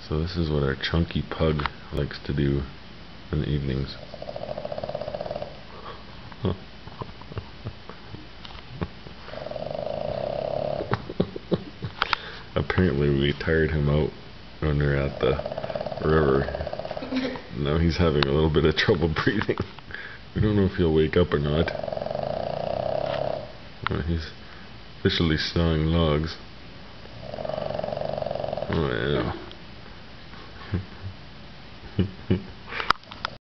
So this is what our chunky pug likes to do in the evenings. Apparently we tired him out when we were at the river. Now he's having a little bit of trouble breathing. We don't know if he'll wake up or not. He's officially sawing logs. Oh yeah.